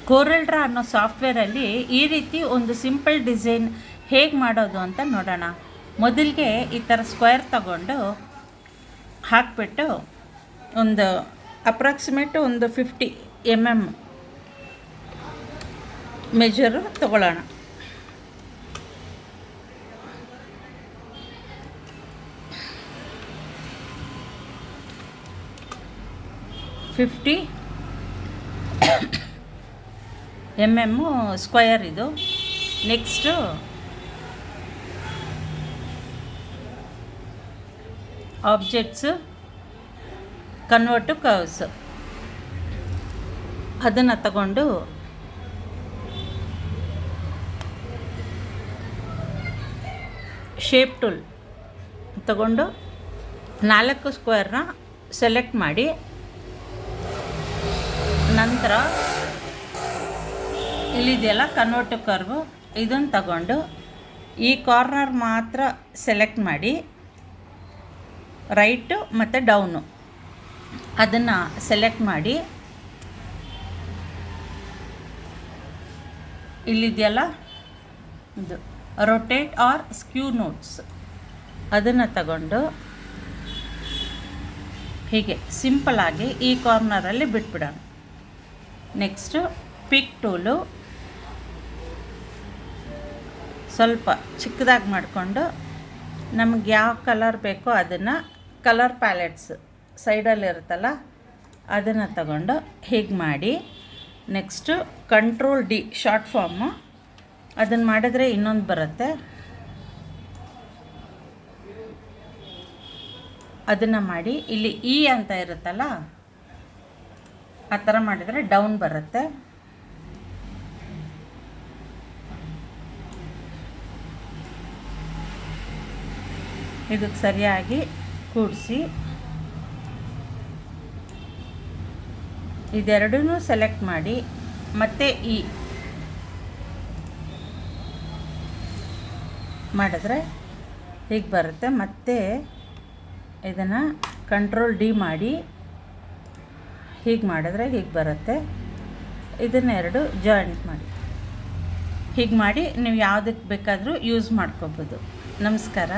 Coral draw ಅನ್ನೋ ಸಾಫ್ಟ್ವೇರಲ್ಲಿ ಈ ರೀತಿ ಒಂದು ಸಿಂಪಲ್ ಡಿಸೈನ್ ಹೇಗೆ ಮಾಡೋದು ಅಂತ ನೋಡೋಣ. ಮೊದಲಿಗೆ ಈ ಥರ ಸ್ಕ್ವೇರ್ ತಗೊಂಡು ಹಾಕಿಬಿಟ್ಟು ಒಂದು ಅಪ್ರಾಕ್ಸಿಮೇಟು ಒಂದು 50 mm ಮೆಜರು ತಗೊಳ್ಳೋಣ. ಸ್ಕ್ವಯರ್ ಇದು. Next objects convert to curves ಅದನ್ನು ತಗೊಂಡು ಶೇಪ್ ಟೂಲ್ ತಗೊಂಡು 4 ಸ್ಕ್ವೇರ್ನ ಸೆಲೆಕ್ಟ್ ಮಾಡಿ, ನಂತರ ಇಲ್ಲಿದೆಯಲ್ಲ ಕನ್ವರ್ಟ್ ಟು ಕರ್ವ್, ಇದನ್ನು ತಗೊಂಡು ಈ ಕಾರ್ನರ್ ಮಾತ್ರ ಸೆಲೆಕ್ಟ್ ಮಾಡಿ, ರೈಟು ಮತ್ತು ಡೌನು ಅದನ್ನು ಸೆಲೆಕ್ಟ್ ಮಾಡಿ, ಇಲ್ಲಿದೆಯಲ್ಲ ಇದು ರೊಟೇಟ್ ಆರ್ ಸ್ಕ್ಯೂ ನೋಟ್ಸ್ ಅದನ್ನು ತಗೊಂಡು ಹೀಗೆ ಸಿಂಪಲಾಗಿ ಈ ಕಾರ್ನರಲ್ಲಿ ಬಿಟ್ಬಿಡೋಣ. ನೆಕ್ಸ್ಟು ಪಿಕ್ ಟೂಲು ಸ್ವಲ್ಪ ಚಿಕ್ಕದಾಗಿ ಮಾಡಿಕೊಂಡು ನಮಗೆ ಯಾವ ಕಲರ್ ಬೇಕೋ ಅದನ್ನು ಕಲರ್ ಪ್ಯಾಲೆಟ್ಸ್ ಸೈಡಲ್ಲಿರುತ್ತಲ್ಲ ಅದನ್ನು ತಗೊಂಡು ಹೀಗೆ ಮಾಡಿ, next control D short form ಅದನ್ನು ಮಾಡಿದ್ರೆ ಇನ್ನೊಂದು ಬರುತ್ತೆ, ಅದನ್ನು ಮಾಡಿ ಇಲ್ಲಿ E ಅಂತ ಇರುತ್ತಲ್ಲ ಆ ಥರ ಮಾಡಿದರೆ ಡೌನ್ ಬರುತ್ತೆ. ಇದಕ್ಕೆ ಸರಿಯಾಗಿ ಕೂಡಿಸಿ ಇದೆರಡೂ ಸೆಲೆಕ್ಟ್ ಮಾಡಿ, ಮತ್ತೆ E ಮಾಡಿದ್ರೆ ಹೀಗೆ ಬರುತ್ತೆ. ಮತ್ತೆ ಇದನ್ನು ಕಂಟ್ರೋಲ್ D ಮಾಡಿ ಹೀಗೆ ಮಾಡಿದ್ರೆ ಹೀಗೆ ಬರುತ್ತೆ. ಇದನ್ನೆರಡು ಜಾಯಿಂಟ್ ಮಾಡಿ, ಹೀಗೆ ಮಾಡಿ ನೀವು ಯಾವುದಕ್ಕೆ ಬೇಕಾದರೂ ಯೂಸ್ ಮಾಡ್ಕೋಬೋದು. ನಮಸ್ಕಾರ.